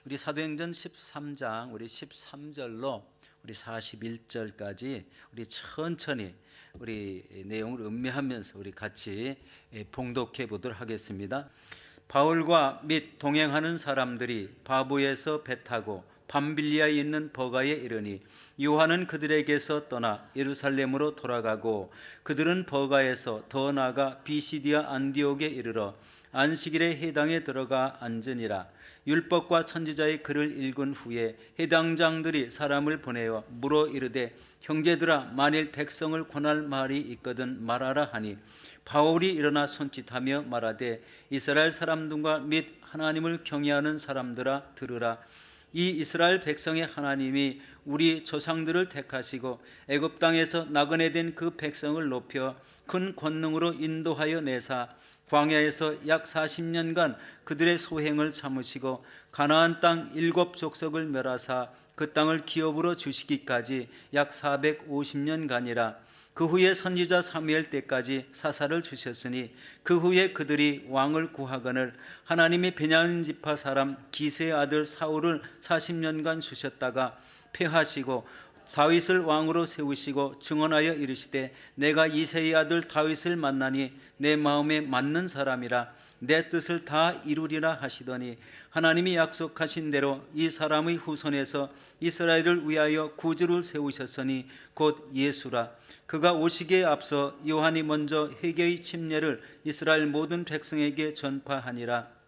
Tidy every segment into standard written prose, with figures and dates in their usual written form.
우리 사도행전 13장 우리 13절로 우리 41절까지 우리 천천히 우리 내용을 음미하면서 우리 같이 봉독해 보도록 하겠습니다. 바울과 및 동행하는 사람들이 바보에서 배 타고 밤빌리아에 있는 버가에 이르니 요한은 그들에게서 떠나 예루살렘으로 돌아가고 그들은 버가에서 더 나아가 비시디아 안디옥에 이르러 안식일에 회당에 들어가 앉으니라. 율법과 선지자의 글을 읽은 후에 회당장들이 사람을 보내어 물어 이르되 형제들아, 만일 백성을 권할 말이 있거든 말하라 하니 바울이 일어나 손짓하며 말하되 이스라엘 사람들과 및 하나님을 경외하는 사람들아 들으라. 이 이스라엘 백성의 하나님이 우리 조상들을 택하시고 애굽 땅에서 나그네 된 그 백성을 높여 큰 권능으로 인도하여 내사 광야에서 약 40년간 그들의 소행을 참으시고 가나안 땅 7족속을 멸하사 그 땅을 기업으로 주시기까지 약 450년간이라. 그 후에 선지자 사무엘 때까지 사사를 주셨으니 그 후에 그들이 왕을 구하거늘 하나님이 베냐민 지파 사람 기세의 아들 사울을 40년간 주셨다가 패하시고 다윗을 왕으로 세우시고 증언하여 이르시되 내가 이새의 아들 다윗을 만나니 내 마음에 맞는 사람이라 내 뜻을 다 이루리라 하시더니 하나님이 약속하신 대로 이 사람의 후손에서 이스라엘을 위하여 구주를 세우셨으니 곧 예수라. 그가 오시기에 앞서 요한이 먼저 회개의 침례를 이스라엘 모든 백성에게 전파하니라.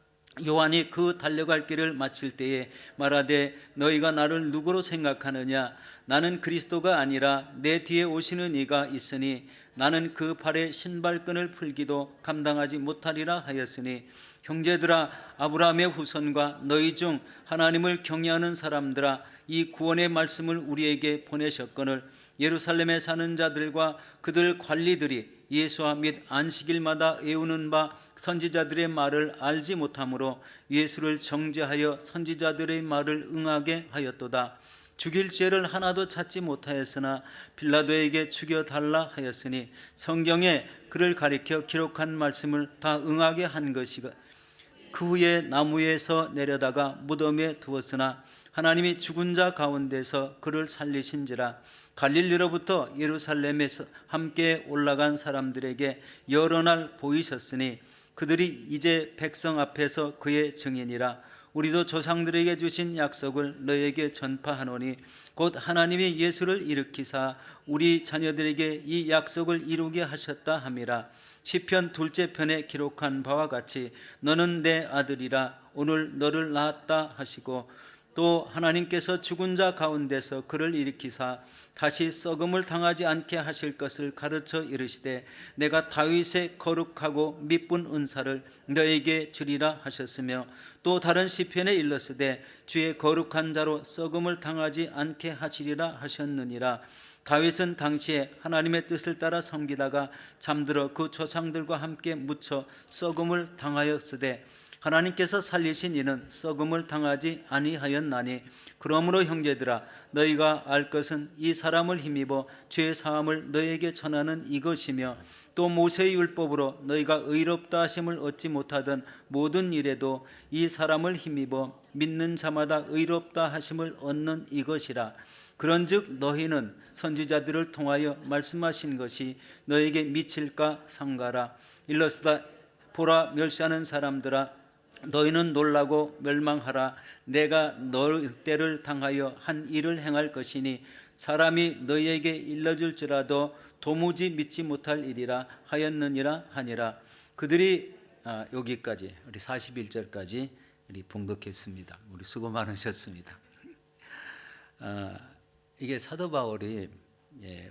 요한이 그 달려갈 길을 마칠 때에 말하되 너희가 나를 누구로 생각하느냐? 나는 그리스도가 아니라 내 뒤에 오시는 이가 있으니 나는 그 발에 신발끈을 풀기도 감당하지 못하리라 하였으니 형제들아, 아브라함의 후손과 너희 중 하나님을 경외하는 사람들아, 이 구원의 말씀을 우리에게 보내셨거늘 예루살렘에 사는 자들과 그들 관리들이 예수와 및 안식일마다 외우는 바 선지자들의 말을 알지 못하므로 예수를 정죄하여 선지자들의 말을 응하게 하였도다. 죽일 죄를 하나도 찾지 못하였으나 빌라도에게 죽여달라 하였으니 성경에 그를 가리켜 기록한 말씀을 다 응하게 한 것이고 그 후에 나무에서 내려다가 무덤에 두었으나 하나님이 죽은 자 가운데서 그를 살리신지라. 갈릴리로부터 예루살렘에서 함께 올라간 사람들에게 여러 날 보이셨으니 그들이 이제 백성 앞에서 그의 증인이라. 우리도 조상들에게 주신 약속을 너에게 전파하노니 곧 하나님이 예수를 일으키사 우리 자녀들에게 이 약속을 이루게 하셨다 함이라. 시편 2째 편에 기록한 바와 같이 너는 내 아들이라 오늘 너를 낳았다 하시고 또 하나님께서 죽은 자 가운데서 그를 일으키사 다시 썩음을 당하지 않게 하실 것을 가르쳐 이르시되 내가 다윗의 거룩하고 미쁜 은사를 너에게 주리라 하셨으며 또 다른 시편에 일렀으되 주의 거룩한 자로 썩음을 당하지 않게 하시리라 하셨느니라. 다윗은 당시에 하나님의 뜻을 따라 섬기다가 잠들어 그 조상들과 함께 묻혀 썩음을 당하였으되 하나님께서 살리신 이는 썩음을 당하지 아니하였나니 그러므로 형제들아, 너희가 알 것은 이 사람을 힘입어 죄 사함을 너희에게 전하는 이것이며 또 모세의 율법으로 너희가 의롭다 하심을 얻지 못하던 모든 일에도 이 사람을 힘입어 믿는 자마다 의롭다 하심을 얻는 이것이라. 그런즉 너희는 선지자들을 통하여 말씀하신 것이 너에게 미칠까 삼가라. 일러스다 보라, 멸시하는 사람들아, 너희는 놀라고 멸망하라. 내가 너희 때를 당하여 한 일을 행할 것이니 사람이 너희에게 일러줄지라도 도무지 믿지 못할 일이라 하였느니라 하니라. 그들이 여기까지 우리 41절까지 우리 봉독했습니다. 우리 수고 많으셨습니다. 이게 사도 바울이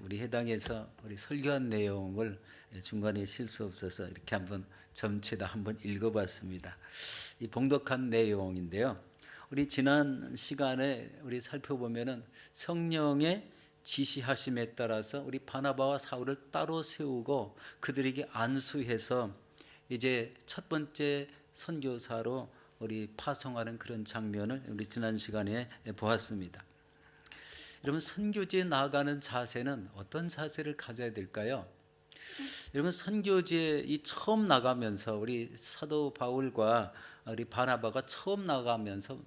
우리 해당에서 우리 설교한 내용을 중간에 실수 없어서 이렇게 한번 전체다 한번 읽어봤습니다. 이 봉독한 내용인데요. 우리 지난 시간에 우리 살펴보면은 성령의 지시하심에 따라서 우리 바나바와 사울을 따로 세우고 그들에게 안수해서 이제 첫 번째 선교사로 우리 파송하는 그런 장면을 우리 지난 시간에 보았습니다. 여러분, 선교지에 나아가는 자세는 어떤 자세를 가져야 될까요? 여러분 선교지에 이 처음 나가면서 우리 사도 바울과 우리 바나바가 처음 나가면서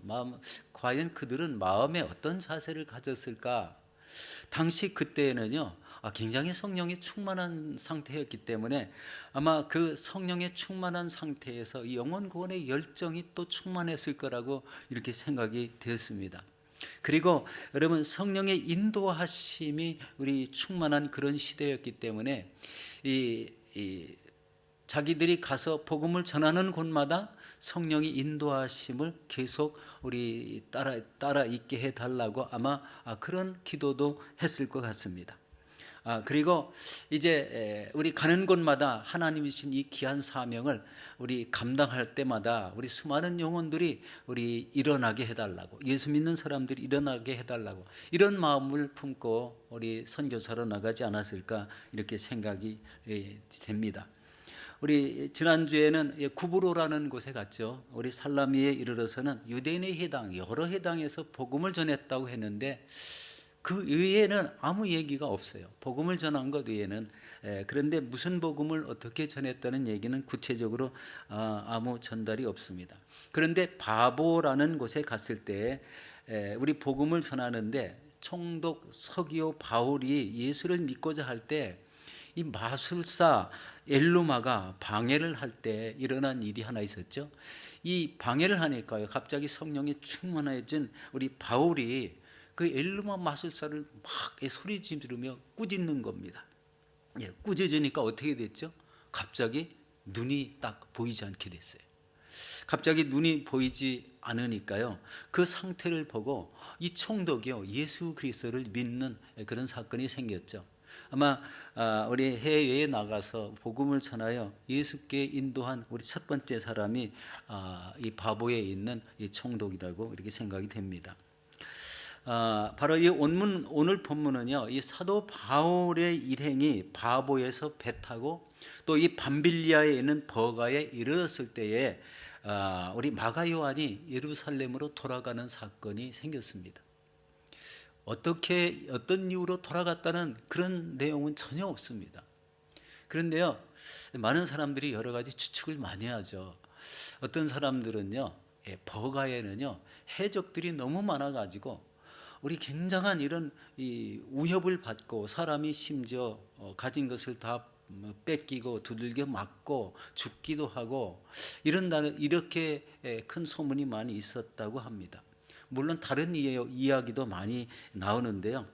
과연 그들은 마음에 어떤 자세를 가졌을까? 당시 그때에는요, 굉장히 성령이 충만한 상태였기 때문에 아마 그 성령에 충만한 상태에서 이 영혼 구원의 열정이 또 충만했을 거라고 이렇게 생각이 되었습니다. 그리고 여러분 성령의 인도하심이 우리 충만한 그런 시대였기 때문에 이 자기들이 가서 복음을 전하는 곳마다 성령이 인도하심을 계속 우리 따라 있게 해달라고 아마 그런 기도도 했을 것 같습니다. 그리고 이제 우리 가는 곳마다 하나님이 주신 이 귀한 사명을 우리 감당할 때마다 우리 수많은 영혼들이 우리 일어나게 해달라고, 예수 믿는 사람들이 일어나게 해달라고 이런 마음을 품고 우리 선교사로 나가지 않았을까 이렇게 생각이 됩니다. 우리 지난주에는 구브로라는 곳에 갔죠. 우리 살라미에 이르러서는 유대인의 회당, 여러 회당에서 복음을 전했다고 했는데 그 외에는 아무 얘기가 없어요. 복음을 전한 것 외에는. 그런데 무슨 복음을 어떻게 전했다는 얘기는 구체적으로 아무 전달이 없습니다. 그런데 바보라는 곳에 갔을 때 우리 복음을 전하는데 총독 서기오 바울이 예수를 믿고자 할 때 이 마술사 엘루마가 방해를 할 때 일어난 일이 하나 있었죠. 이 방해를 하니까요, 갑자기 성령이 충만해진 우리 바울이 그 엘루마 마술사를 막 소리 지르며 꾸짖는 겁니다. 꾸짖으니까 어떻게 됐죠? 갑자기 눈이 딱 보이지 않게 됐어요. 갑자기 눈이 보이지 않으니까요, 그 상태를 보고 이 총독이요, 예수 그리스도를 믿는 그런 사건이 생겼죠. 아마 우리 해외에 나가서 복음을 전하여 예수께 인도한 우리 첫 번째 사람이 이 바보에 있는 이 총독이라고 이렇게 생각이 됩니다. 바로 이 오늘 본문은요, 이 사도 바울의 일행이 바보에서 배 타고 또 이 밤빌리아에 있는 버가에 이르렀을 때에 우리 마가 요한이 예루살렘으로 돌아가는 사건이 생겼습니다. 어떤 이유로 돌아갔다는 그런 내용은 전혀 없습니다. 그런데요, 많은 사람들이 여러 가지 추측을 많이 하죠. 어떤 사람들은요, 버가에는요, 해적들이 너무 많아가지고 우리 굉장한 이런 이 위협을 받고 사람이 심지어 가진 것을 다 뺏기고 두들겨 맞고 죽기도 하고 이렇게 큰 소문이 많이 있었다고 합니다. 물론 다른 이야기도 많이 나오는데요.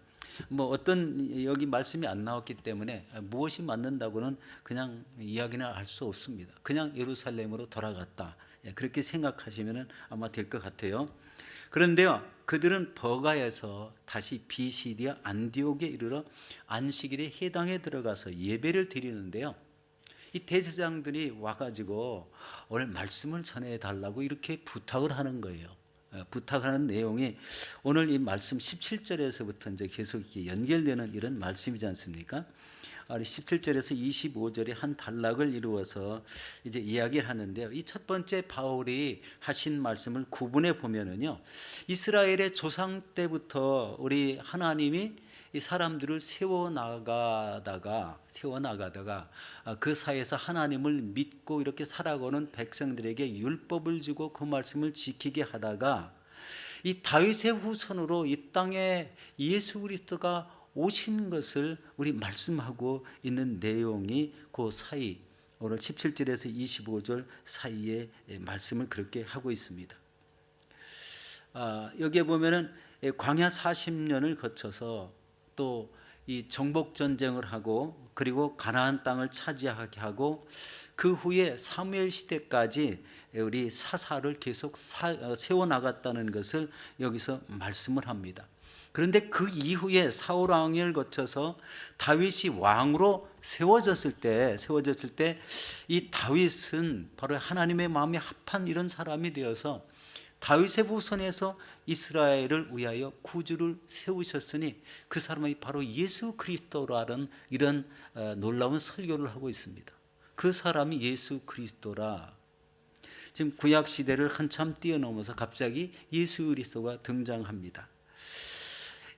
어떤 여기 말씀이 안 나왔기 때문에 무엇이 맞는다고는 그냥 이야기는 알 수 없습니다. 그냥 예루살렘으로 돌아갔다, 그렇게 생각하시면 아마 될 것 같아요. 그런데요, 그들은 버가에서 다시 비시디아 안디옥에 이르러 안식일에 회당에 들어가서 예배를 드리는데요, 이 대제사장들이 와가지고 오늘 말씀을 전해달라고 이렇게 부탁을 하는 거예요. 부탁하는 내용이 오늘 이 말씀 17절에서부터 이제 계속 이렇게 연결되는 이런 말씀이지 않습니까? 17절에서 25절에 한 단락을 이루어서 이제 이야기를 하는데요. 이 첫 번째 바울이 하신 말씀을 구분해 보면은요, 이스라엘의 조상 때부터 우리 하나님이 이 사람들을 세워나가다가 그 사이에서 하나님을 믿고 이렇게 살아가는 백성들에게 율법을 주고 그 말씀을 지키게 하다가 이 다윗의 후손으로 이 땅에 예수 그리스도가 오신 것을 우리 말씀하고 있는 내용이 그 사이, 오늘 17절에서 25절 사이에 말씀을 그렇게 하고 있습니다. 여기에 보면은 광야 40년을 거쳐서 또 이 정복 전쟁을 하고 그리고 가나안 땅을 차지하게 하고 그 후에 사무엘 시대까지 우리 사사를 계속 세워 나갔다는 것을 여기서 말씀을 합니다. 그런데 그 이후에 사울 왕을 거쳐서 다윗이 왕으로 세워졌을 때 이 다윗은 바로 하나님의 마음에 합한 이런 사람이 되어서 다윗의 후손에서 이스라엘을 위하여 구주를 세우셨으니 그 사람이 바로 예수 그리스도라는 이런 놀라운 설교를 하고 있습니다. 그 사람이 예수 그리스도라. 지금 구약 시대를 한참 뛰어넘어서 갑자기 예수 그리스도가 등장합니다.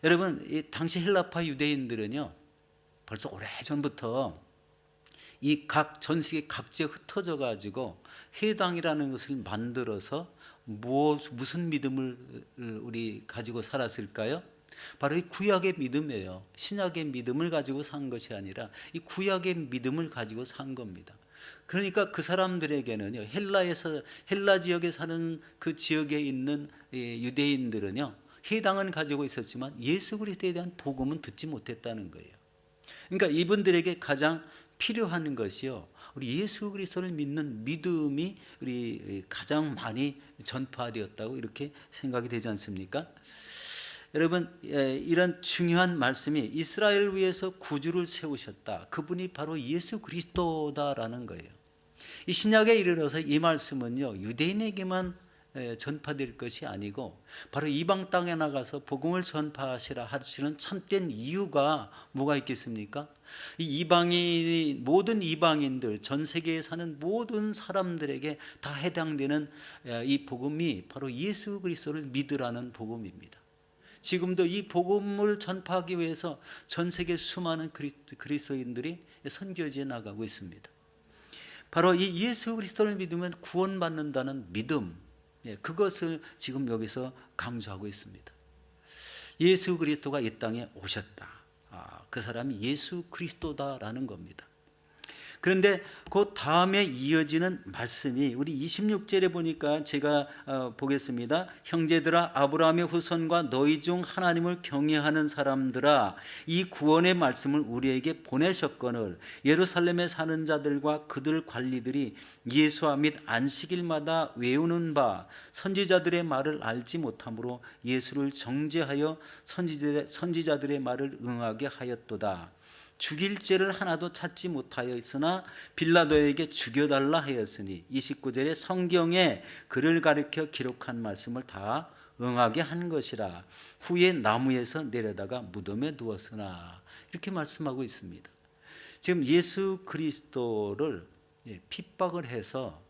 여러분, 이 당시 헬라파 유대인들은요, 벌써 오래전부터 이 전 세계 각지에 흩어져 가지고 해당이라는 것을 만들어서 무슨 믿음을 우리 가지고 살았을까요? 바로 이 구약의 믿음이에요. 신약의 믿음을 가지고 산 것이 아니라 이 구약의 믿음을 가지고 산 겁니다. 그러니까 그 사람들에게는요, 헬라 지역에 사는 그 지역에 있는 유대인들은요, 해당은 가지고 있었지만 예수 그리스도에 대한 복음은 듣지 못했다는 거예요. 그러니까 이분들에게 가장 필요한 것이요, 우리 예수 그리스도를 믿는 믿음이 우리 가장 많이 전파되었다고 이렇게 생각이 되지 않습니까? 여러분, 이런 중요한 말씀이 이스라엘을 위해서 구주를 세우셨다. 그분이 바로 예수 그리스도다라는 거예요. 이 신약에 이르러서 이 말씀은요, 유대인에게만 전파될 것이 아니고 바로 이방 땅에 나가서 복음을 전파하시라 하시는 참된 이유가 뭐가 있겠습니까? 모든 이방인들, 전 세계에 사는 모든 사람들에게 다 해당되는 이 복음이 바로 예수 그리스도를 믿으라는 복음입니다. 지금도 이 복음을 전파하기 위해서 전 세계 수많은 그리스도인들이 선교지에 나가고 있습니다. 바로 이 예수 그리스도를 믿으면 구원받는다는 믿음, 그것을 지금 여기서 강조하고 있습니다. 예수 그리스도가 이 땅에 오셨다. 그 사람이 예수 그리스도다라는 겁니다. 그런데 그 다음에 이어지는 말씀이 우리 26절에 보니까 제가 보겠습니다. 형제들아, 아브라함의 후손과 너희 중 하나님을 경외하는 사람들아, 이 구원의 말씀을 우리에게 보내셨거늘 예루살렘에 사는 자들과 그들 관리들이 예수와 및 안식일마다 외우는 바 선지자들의 말을 알지 못하므로 예수를 정죄하여 선지자들의 말을 응하게 하였도다. 죽일 죄를 하나도 찾지 못하여 있으나 빌라도에게 죽여달라 하였으니 29절에 성경에 그를 가리켜 기록한 말씀을 다 응하게 한 것이라. 후에 나무에서 내려다가 무덤에 두었으나, 이렇게 말씀하고 있습니다. 지금 예수 그리스도를 핍박을 해서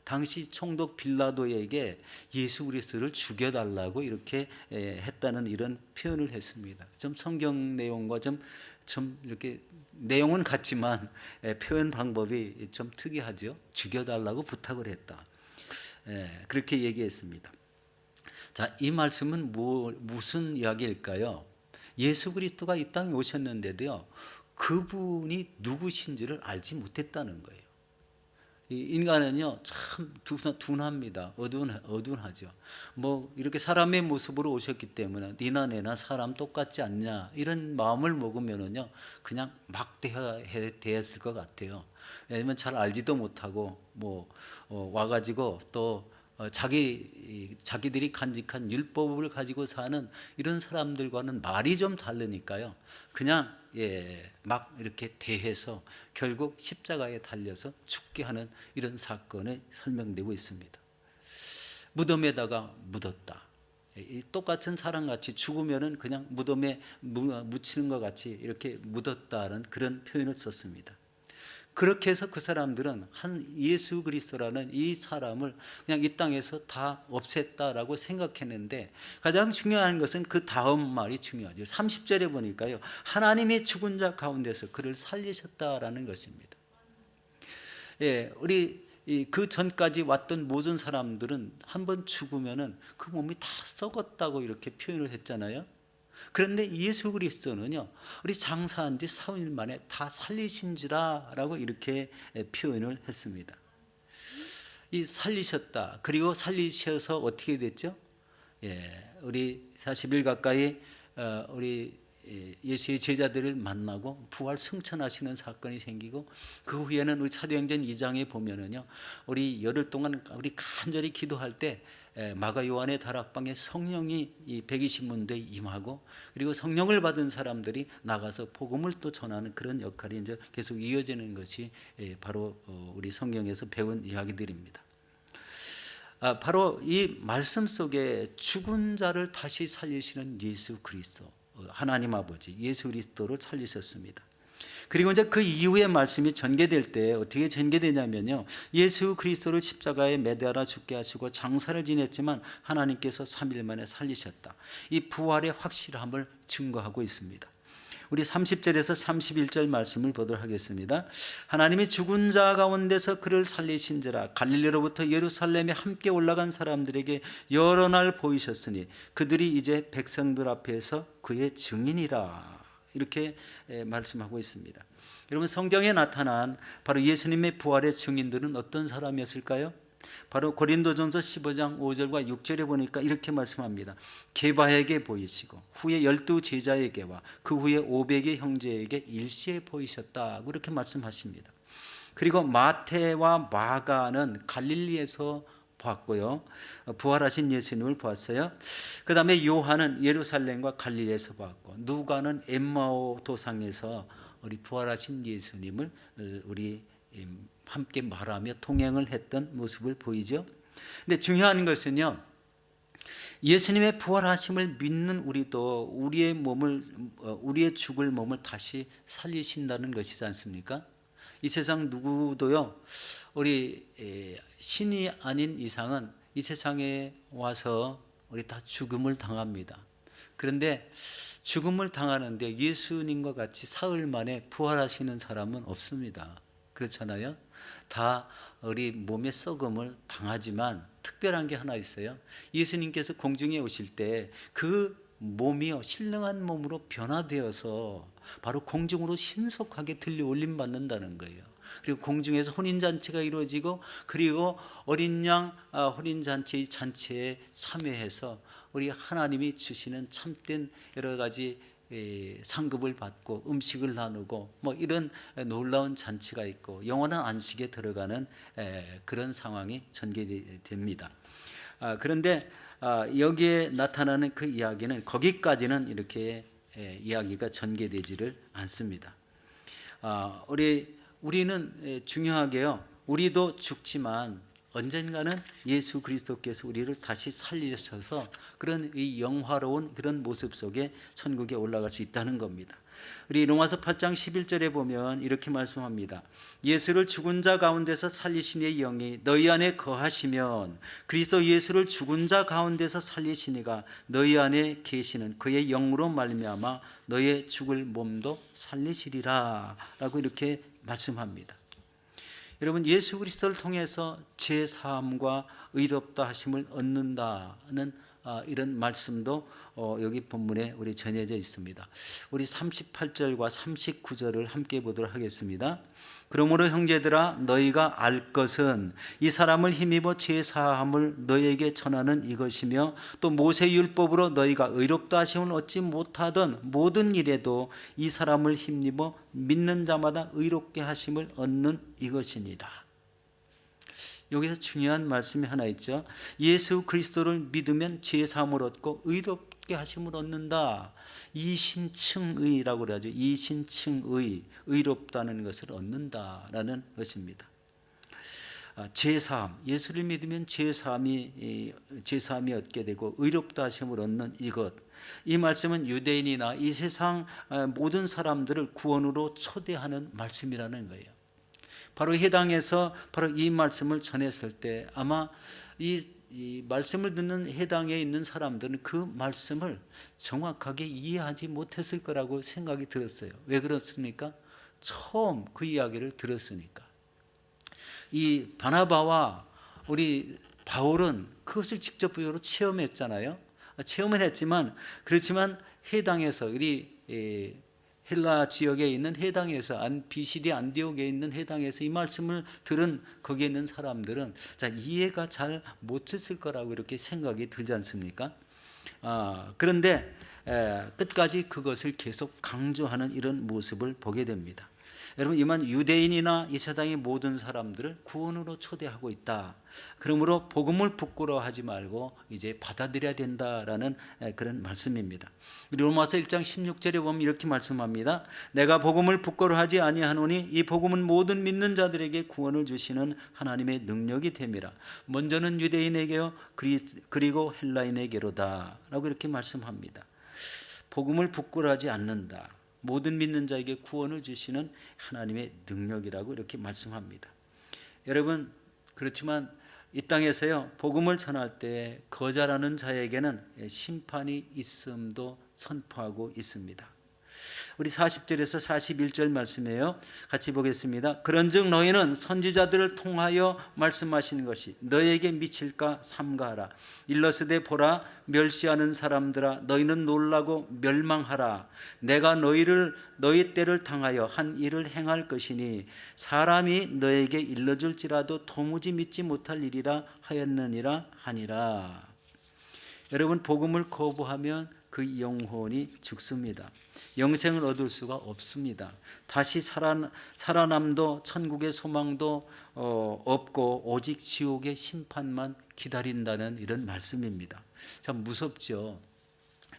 당시 총독 빌라도에게 예수 그리스도를 죽여달라고 이렇게 했다는 이런 표현을 했습니다. 좀 성경 내용과 좀 이렇게 내용은 같지만 표현 방법이 좀 특이하죠. 죽여달라고 부탁을 했다. 그렇게 얘기했습니다. 자, 이 말씀은 무슨 이야기일까요? 예수 그리스도가 이 땅에 오셨는데도요, 그분이 누구신지를 알지 못했다는 거예요. 인간은요, 참 둔합니다. 어두운하죠. 이렇게 사람의 모습으로 오셨기 때문에 니나 내나 사람 똑같지 않냐, 이런 마음을 먹으면은요, 그냥 막 대했을 것 같아요. 왜냐면 잘 알지도 못하고 와가지고 또 자기들이 간직한 율법을 가지고 사는 이런 사람들과는 말이 좀 다르니까요, 그냥 막 이렇게 대해서 결국 십자가에 달려서 죽게 하는 이런 사건이 설명되고 있습니다. 무덤에다가 묻었다. 똑같은 사람같이 죽으면은 그냥 무덤에 묻히는 것 같이 이렇게 묻었다는 그런 표현을 썼습니다. 그렇게 해서 그 사람들은 한 예수 그리스도라는 이 사람을 그냥 이 땅에서 다 없앴다라고 생각했는데, 가장 중요한 것은 그 다음 말이 중요하죠. 30절에 보니까요, 하나님이 죽은 자 가운데서 그를 살리셨다라는 것입니다. 우리 그 전까지 왔던 모든 사람들은 한번 죽으면은 그 몸이 다 썩었다고 이렇게 표현을 했잖아요. 그런데 예수 그리스도는요, 우리 장사한 지 4일 만에 다 살리신지라라고 이렇게 표현을 했습니다. 이 살리셨다. 그리고 살리셔서 어떻게 됐죠? 우리 40일 가까이 우리 예수의 제자들을 만나고 부활 승천하시는 사건이 생기고, 그 후에는 우리 사도행전 2장에 보면은요, 우리 열흘 동안 우리 간절히 기도할 때 마가 요한의 다락방에 성령이 이 120문대에 임하고, 그리고 성령을 받은 사람들이 나가서 복음을 또 전하는 그런 역할이 이제 계속 이어지는 것이 바로 우리 성경에서 배운 이야기들입니다. 바로 이 말씀 속에 죽은 자를 다시 살리시는 예수 그리스도, 하나님 아버지 예수 그리스도를 살리셨습니다. 그리고 이제 그 이후의 말씀이 전개될 때 어떻게 전개되냐면요, 예수 그리스도를 십자가에 매달아 죽게 하시고 장사를 지냈지만 하나님께서 3일 만에 살리셨다. 이 부활의 확실함을 증거하고 있습니다. 우리 30절에서 31절 말씀을 보도록 하겠습니다. 하나님이 죽은 자 가운데서 그를 살리신지라 갈릴리로부터 예루살렘에 함께 올라간 사람들에게 여러 날 보이셨으니 그들이 이제 백성들 앞에서 그의 증인이라. 이렇게 말씀하고 있습니다. 여러분, 성경에 나타난 바로 예수님의 부활의 증인들은 어떤 사람이었을까요? 바로 고린도전서 15장 5절과 6절에 보니까 이렇게 말씀합니다. 게바에게 보이시고 후에 12 제자에게와 그 후에 500의 형제에게 일시에 보이셨다. 그렇게 말씀하십니다. 그리고 마태와 마가는 갈릴리에서 봤고요. 부활하신 예수님을 보았어요. 그 다음에 요한은 예루살렘과 갈릴리에서 봤고, 누가는 엠마오 도상에서 우리 부활하신 예수님을 우리 함께 말하며 통행을 했던 모습을 보이죠. 근데 중요한 것은요, 예수님의 부활하심을 믿는 우리도 우리의 죽을 몸을 다시 살리신다는 것이지 않습니까? 이 세상 누구도요, 우리 신이 아닌 이상은 이 세상에 와서 우리 다 죽음을 당합니다. 그런데 죽음을 당하는데 예수님과 같이 사흘 만에 부활하시는 사람은 없습니다. 그렇잖아요. 다 우리 몸의 썩음을 당하지만 특별한 게 하나 있어요. 예수님께서 공중에 오실 때 그 몸이요, 신령한 몸으로 변화되어서 바로 공중으로 신속하게 들려 올림 받는다는 거예요. 그리고 공중에서 혼인잔치가 이루어지고, 그리고 어린 양 혼인잔치에 참여해서 우리 하나님이 주시는 참된 여러 가지 상급을 받고 음식을 나누고 이런 놀라운 잔치가 있고 영원한 안식에 들어가는 그런 상황이 전개됩니다. 그런데 여기에 나타나는 그 이야기는 거기까지는 이렇게 이야기가 전개되지를 않습니다. 우리는 중요하게요, 우리도 죽지만 언젠가는 예수 그리스도께서 우리를 다시 살리셔서 그런 이 영화로운 그런 모습 속에 천국에 올라갈 수 있다는 겁니다. 우리 로마서 8장 11절에 보면 이렇게 말씀합니다. 예수를 죽은 자 가운데서 살리신 이의 영이 너희 안에 거하시면 그리스도 예수를 죽은 자 가운데서 살리신 이가 너희 안에 계시는 그의 영으로 말미암아 너의 죽을 몸도 살리시리라 라고 이렇게 말씀합니다. 여러분, 예수 그리스도를 통해서 제사함과 의롭다 하심을 얻는다는 이런 말씀도 여기 본문에 우리 전해져 있습니다. 우리 38절과 39절을 함께 보도록 하겠습니다. 그러므로 형제들아, 너희가 알 것은 이 사람을 힘입어 제사함을 너희에게 전하는 이것이며, 또 모세 율법으로 너희가 의롭다 하심을 얻지 못하던 모든 일에도 이 사람을 힘입어 믿는 자마다 의롭게 하심을 얻는 이것이니라. 여기서 중요한 말씀이 하나 있죠. 예수 그리스도를 믿으면 제사함을 얻고 의롭게 하심을 얻는다. 이신층의라고 그러죠. 이신층의, 의롭다는 것을 얻는다라는 것입니다. 제사함, 예수를 믿으면 제사함이 얻게 되고 의롭다 하심을 얻는 이것. 이 말씀은 유대인이나 이 세상 모든 사람들을 구원으로 초대하는 말씀이라는 거예요. 바로 해당에서 바로 이 말씀을 전했을 때 아마 이 말씀을 듣는 해당에 있는 사람들은 그 말씀을 정확하게 이해하지 못했을 거라고 생각이 들었어요. 왜 그렇습니까? 처음 그 이야기를 들었으니까. 이 바나바와 우리 바울은 그것을 직접적으로 체험했잖아요. 체험을 했지만, 그렇지만 해당에서 우리 헬라 지역에 있는 해당에서 BCD 안디옥에 있는 해당에서 이 말씀을 들은 거기에 있는 사람들은 이해가 잘 못했을 거라고 이렇게 생각이 들지 않습니까? 그런데 끝까지 그것을 계속 강조하는 이런 모습을 보게 됩니다. 여러분, 이만 유대인이나 이 세상의 모든 사람들을 구원으로 초대하고 있다. 그러므로 복음을 부끄러워하지 말고 이제 받아들여야 된다라는 그런 말씀입니다. 로마서 1장 16절에 보면 이렇게 말씀합니다. 내가 복음을 부끄러워하지 아니하노니 이 복음은 모든 믿는 자들에게 구원을 주시는 하나님의 능력이 됨이라. 먼저는 유대인에게요, 그리고 헬라인에게로다 라고 이렇게 말씀합니다. 복음을 부끄러워하지 않는다. 모든 믿는 자에게 구원을 주시는 하나님의 능력이라고 이렇게 말씀합니다. 여러분, 그렇지만 이 땅에서요, 복음을 전할 때 거절하는 자에게는 심판이 있음도 선포하고 있습니다. 우리 40절에서 41절 말씀이에요. 같이 보겠습니다. 그런즉 너희는 선지자들을 통하여 말씀하시는 것이 너희에게 미칠까 삼가하라. 일러스되 보라, 멸시하는 사람들아, 너희는 놀라고 멸망하라. 내가 너희 때를 당하여 한 일을 행할 것이니 사람이 너에게 일러줄지라도 도무지 믿지 못할 일이라 하였느니라 하니라. 여러분, 복음을 거부하면 그 영혼이 죽습니다. 영생을 얻을 수가 없습니다. 다시 살아남도 천국의 소망도 없고 오직 지옥의 심판만 기다린다는 이런 말씀입니다. 참 무섭죠.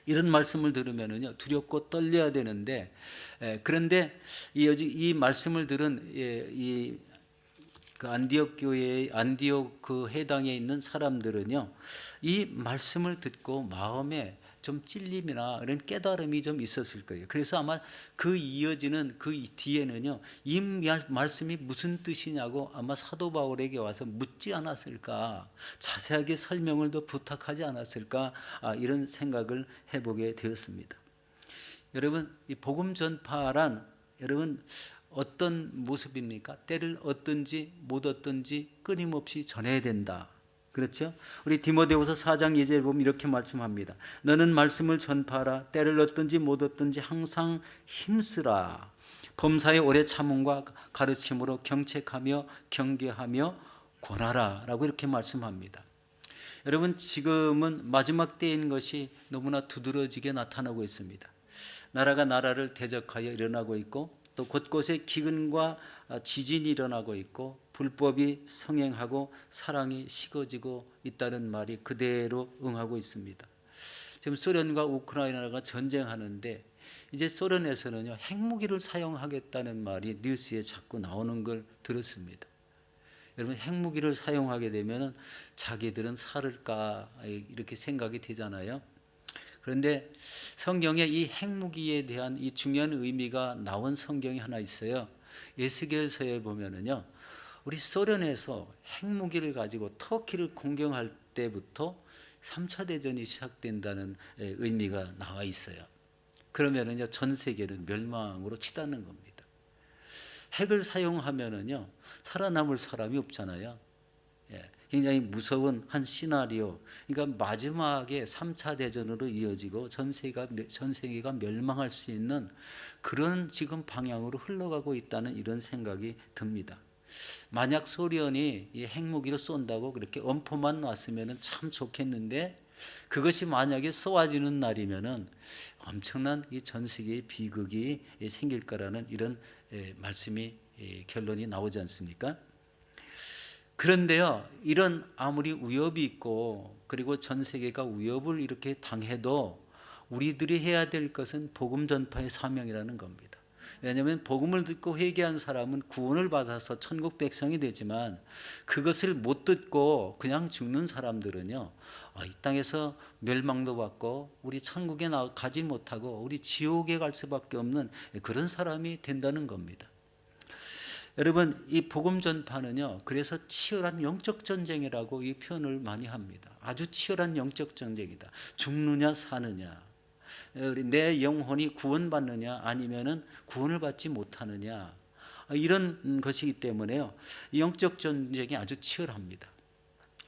이런 말씀을 들으면은요 두렵고 떨려야 되는데, 그런데 이 말씀을 들은 그 안디옥 교회, 안디옥 그 해당에 있는 사람들은요 이 말씀을 듣고 마음에 좀 찔림이나 이런 깨달음이 좀 있었을 거예요. 그래서 아마 그 이어지는 그 뒤에는요 이 말씀이 무슨 뜻이냐고 아마 사도 바울에게 와서 묻지 않았을까, 자세하게 설명을 더 부탁하지 않았을까, 이런 생각을 해보게 되었습니다. 여러분, 이 복음 전파란 여러분 어떤 모습입니까? 때를 얻든지 못 얻든지 끊임없이 전해야 된다. 그렇죠? 우리 디모데후서 4장 2절에 보면 이렇게 말씀합니다. 너는 말씀을 전파하라. 때를 얻든지 못 얻든지 항상 힘쓰라. 범사에 오래 참음과 가르침으로 경책하며 경계하며 권하라 라고 이렇게 말씀합니다. 여러분, 지금은 마지막 때인 것이 너무나 두드러지게 나타나고 있습니다. 나라가 나라를 대적하여 일어나고 있고, 또 곳곳에 기근과 지진이 일어나고 있고, 불법이 성행하고 사랑이 식어지고 있다는 말이 그대로 응하고 있습니다. 지금 소련과 우크라이나가 전쟁하는데 이제 소련에서는요 핵무기를 사용하겠다는 말이 뉴스에 자꾸 나오는 걸 들었습니다. 여러분, 핵무기를 사용하게 되면 자기들은 살을까 이렇게 생각이 되잖아요. 그런데 성경에 이 핵무기에 대한 이 중요한 의미가 나온 성경이 하나 있어요. 에스겔서에 보면은요 우리 소련에서 핵무기를 가지고 터키를 공격할 때부터 3차 대전이 시작된다는 의미가 나와 있어요. 그러면은요 전 세계는 멸망으로 치닫는 겁니다. 핵을 사용하면은요 살아남을 사람이 없잖아요. 굉장히 무서운 한 시나리오. 그러니까 마지막에 3차 대전으로 이어지고 전 세계가 멸망할 수 있는 그런 지금 방향으로 흘러가고 있다는 이런 생각이 듭니다. 만약 소련이 이 핵무기를 쏜다고 그렇게 엄포만 놨으면 참 좋겠는데, 그것이 만약에 쏘아지는 날이면은 엄청난 이 전 세계의 비극이 생길 거라는 이런 말씀이 결론이 나오지 않습니까? 그런데요, 이런 아무리 위협이 있고 그리고 전 세계가 위협을 이렇게 당해도 우리들이 해야 될 것은 복음 전파의 사명이라는 겁니다. 왜냐하면 복음을 듣고 회개한 사람은 구원을 받아서 천국 백성이 되지만, 그것을 못 듣고 그냥 죽는 사람들은요 이 땅에서 멸망도 받고 우리 천국에 가지 못하고 우리 지옥에 갈 수밖에 없는 그런 사람이 된다는 겁니다. 여러분, 이 복음 전파는요 그래서 치열한 영적 전쟁이라고 이 표현을 많이 합니다. 아주 치열한 영적 전쟁이다. 죽느냐 사느냐, 내 영혼이 구원받느냐 아니면은 구원을 받지 못하느냐, 이런 것이기 때문에요 영적 전쟁이 아주 치열합니다.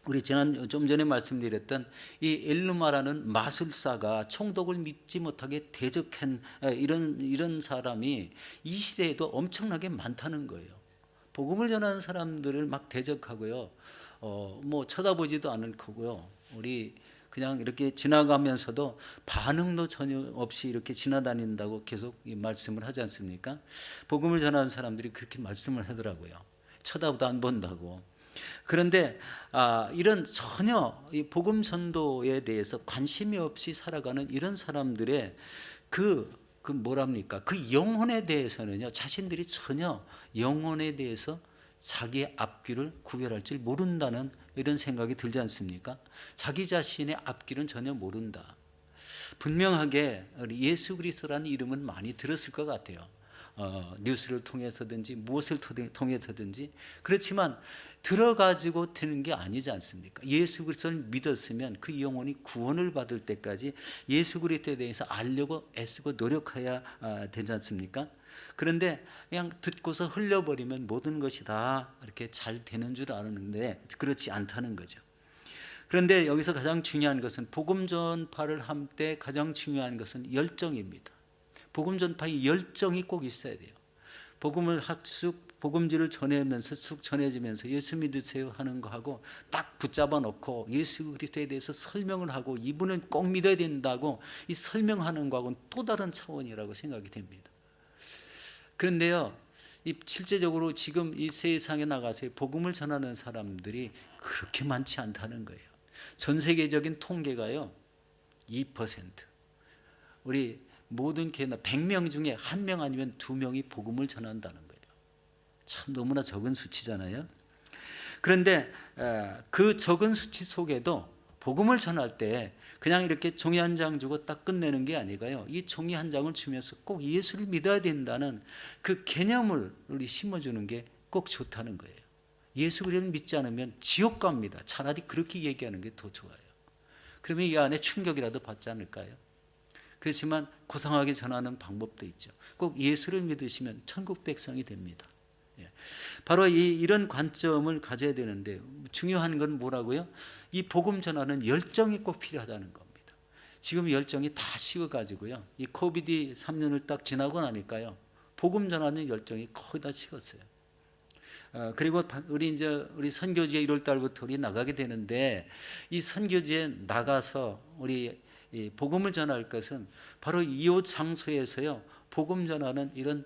우리 좀 전에 말씀드렸던 이 엘르마라는 마술사가 총독을 믿지 못하게 대적한 이런 사람이 이 시대에도 엄청나게 많다는 거예요. 복음을 전하는 사람들을 막 대적하고요, 뭐 쳐다보지도 않을 거고요. 우리 그냥 이렇게 지나가면서도 반응도 전혀 없이 이렇게 지나다닌다고 계속 이 말씀을 하지 않습니까? 복음을 전하는 사람들이 그렇게 말씀을 하더라고요. 쳐다보도 안 본다고. 그런데 이런 전혀 이 복음 전도에 대해서 관심이 없이 살아가는 이런 사람들의 그 뭐랍니까? 그 영혼에 대해서는요, 자신들이 전혀 영혼에 대해서 자기의 앞길을 구별할 줄 모른다는 이런 생각이 들지 않습니까? 자기 자신의 앞길은 전혀 모른다. 분명하게 예수 그리스도라는 이름은 많이 들었을 것 같아요. 뉴스를 통해서든지 무엇을 통해서든지. 그렇지만 들어가지고 되는 게 아니지 않습니까? 예수 그리스도를 믿었으면 그 영혼이 구원을 받을 때까지 예수 그리스도에 대해서 알려고 애쓰고 노력해야 되지 않습니까? 그런데 그냥 듣고서 흘려버리면 모든 것이 다 이렇게 잘 되는 줄 아는데 그렇지 않다는 거죠. 그런데 여기서 가장 중요한 것은 복음 전파를 할 때 가장 중요한 것은 열정입니다. 복음 전파의 열정이 꼭 있어야 돼요. 복음을 복음지를 전하면서 쑥 전해지면서 예수 믿으세요 하는 거하고 딱 붙잡아 놓고 예수 그리스도에 대해서 설명을 하고 이분은 꼭 믿어야 된다고 이 설명하는 거하고는 또 다른 차원이라고 생각이 됩니다. 그런데요, 이 실제적으로 지금 이 세상에 나가서 복음을 전하는 사람들이 그렇게 많지 않다는 거예요. 전 세계적인 통계가요 2%. 우리 모든 교회나 100명 중에 1명 아니면 2명이 복음을 전한다는 거예요. 참 너무나 적은 수치잖아요. 그런데 그 적은 수치 속에도 복음을 전할 때 그냥 이렇게 종이 한 장 주고 딱 끝내는 게 아니고요, 이 종이 한 장을 주면서 꼭 예수를 믿어야 된다는 그 개념을 우리 심어주는 게 꼭 좋다는 거예요. 예수 그리스도를 믿지 않으면 지옥 갑니다. 차라리 그렇게 얘기하는 게 더 좋아요. 그러면 이 안에 충격이라도 받지 않을까요? 그렇지만 고상하게 전하는 방법도 있죠. 꼭 예수를 믿으시면 천국 백성이 됩니다. 바로 이런 관점을 가져야 되는데, 중요한 건 뭐라고요? 이 복음 전하는 열정이 꼭 필요하다는 겁니다. 지금 열정이 다 식어가지고요, 이 코비드 3년을 딱 지나고 나니까요, 복음 전하는 열정이 거의 다 식었어요. 그리고 우리 선교지에 1월 달부터 우리 나가게 되는데, 이 선교지에 나가서 우리 이 복음을 전할 것은 바로 이 장소에서요, 복음 전하는 이런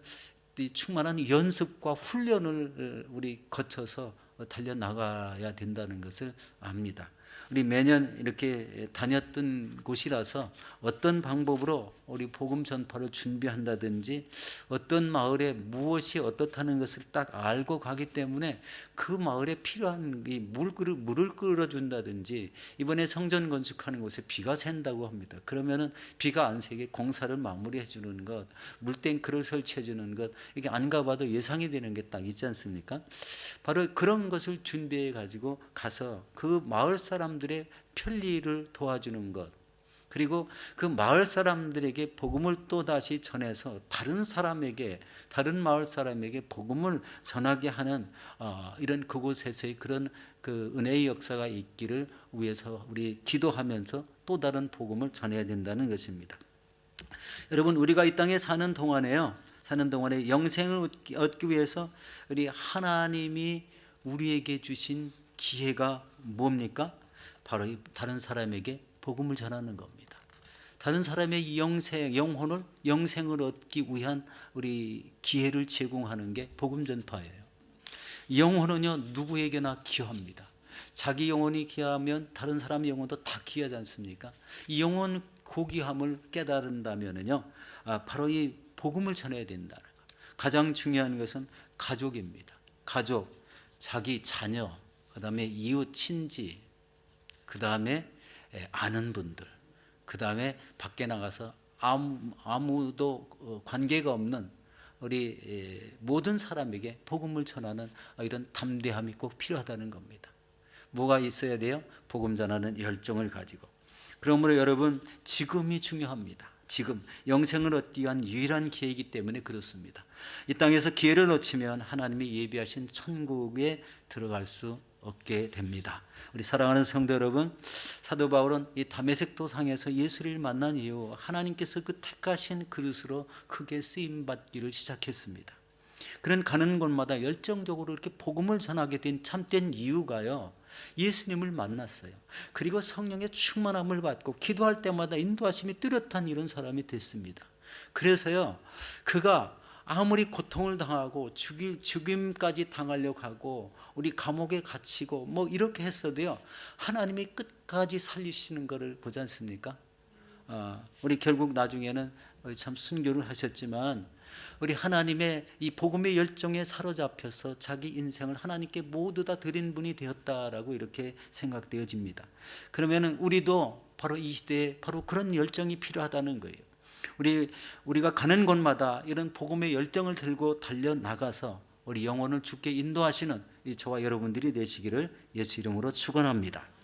충만한 연습과 훈련을 우리 거쳐서 달려나가야 된다는 것을 압니다. 우리 매년 이렇게 다녔던 곳이라서 어떤 방법으로 우리 복음 전파를 준비한다든지 어떤 마을에 무엇이 어떻다는 것을 딱 알고 가기 때문에 그 마을에 필요한 물을 끌어준다든지, 이번에 성전 건축하는 곳에 비가 샌다고 합니다. 그러면은 비가 안 새게 공사를 마무리해 주는 것, 물탱크를 설치해 주는 것, 이게 안 가봐도 예상이 되는 게 딱 있지 않습니까? 바로 그런 것을 준비해 가지고 가서 그 마을 사람들의 편리를 도와주는 것, 그리고 그 마을 사람들에게 복음을 또 다시 전해서 다른 마을 사람에게 복음을 전하게 하는 이런 그곳에서의 그런 그 은혜의 역사가 있기를 위해서 우리 기도하면서 또 다른 복음을 전해야 된다는 것입니다. 여러분, 우리가 이 땅에 사는 동안에 영생을 얻기 위해서 우리 하나님이 우리에게 주신 기회가 뭡니까? 바로 다른 사람에게 복음을 전하는 겁니다. 다른 사람의 영생을 얻기 위한 우리 기회를 제공하는 게 복음 전파예요. 영혼은요, 누구에게나 귀합니다. 자기 영혼이 귀하면 다른 사람의 영혼도 다 귀하지 않습니까? 이 영혼 고귀함을 깨달은다면요, 바로 이 복음을 전해야 된다는 것. 가장 중요한 것은 가족입니다. 가족, 자기 자녀, 그 다음에 이웃 친지, 그 다음에 아는 분들, 그 다음에 밖에 나가서 아무도 관계가 없는 우리 모든 사람에게 복음을 전하는 이런 담대함이 꼭 필요하다는 겁니다. 뭐가 있어야 돼요? 복음 전하는 열정을 가지고. 그러므로 여러분, 지금이 중요합니다. 지금 영생을 얻기 위한 유일한 기회이기 때문에 그렇습니다. 이 땅에서 기회를 놓치면 하나님이 예비하신 천국에 들어갈 수 없게 됩니다. 우리 사랑하는 성도 여러분, 사도 바울은 이 다메섹 도상에서 예수를 만난 이후 하나님께서 그 택하신 그릇으로 크게 쓰임 받기를 시작했습니다. 그는 가는 곳마다 열정적으로 이렇게 복음을 전하게 된 참된 이유가요, 예수님을 만났어요. 그리고 성령의 충만함을 받고 기도할 때마다 인도하심이 뚜렷한 이런 사람이 됐습니다. 그래서요, 그가 아무리 고통을 당하고 죽임까지 당하려고 하고 우리 감옥에 갇히고 뭐 이렇게 했어도요, 하나님이 끝까지 살리시는 것을 보지 않습니까? 우리 결국 나중에는 참 순교를 하셨지만, 우리 하나님의 이 복음의 열정에 사로잡혀서 자기 인생을 하나님께 모두 다 드린 분이 되었다라고 이렇게 생각되어집니다. 그러면 우리도 바로 이 시대에 바로 그런 열정이 필요하다는 거예요. 우리가 가는 곳마다 이런 복음의 열정을 들고 달려 나가서 우리 영혼을 주께 인도하시는 이 저와 여러분들이 되시기를 예수 이름으로 축원합니다.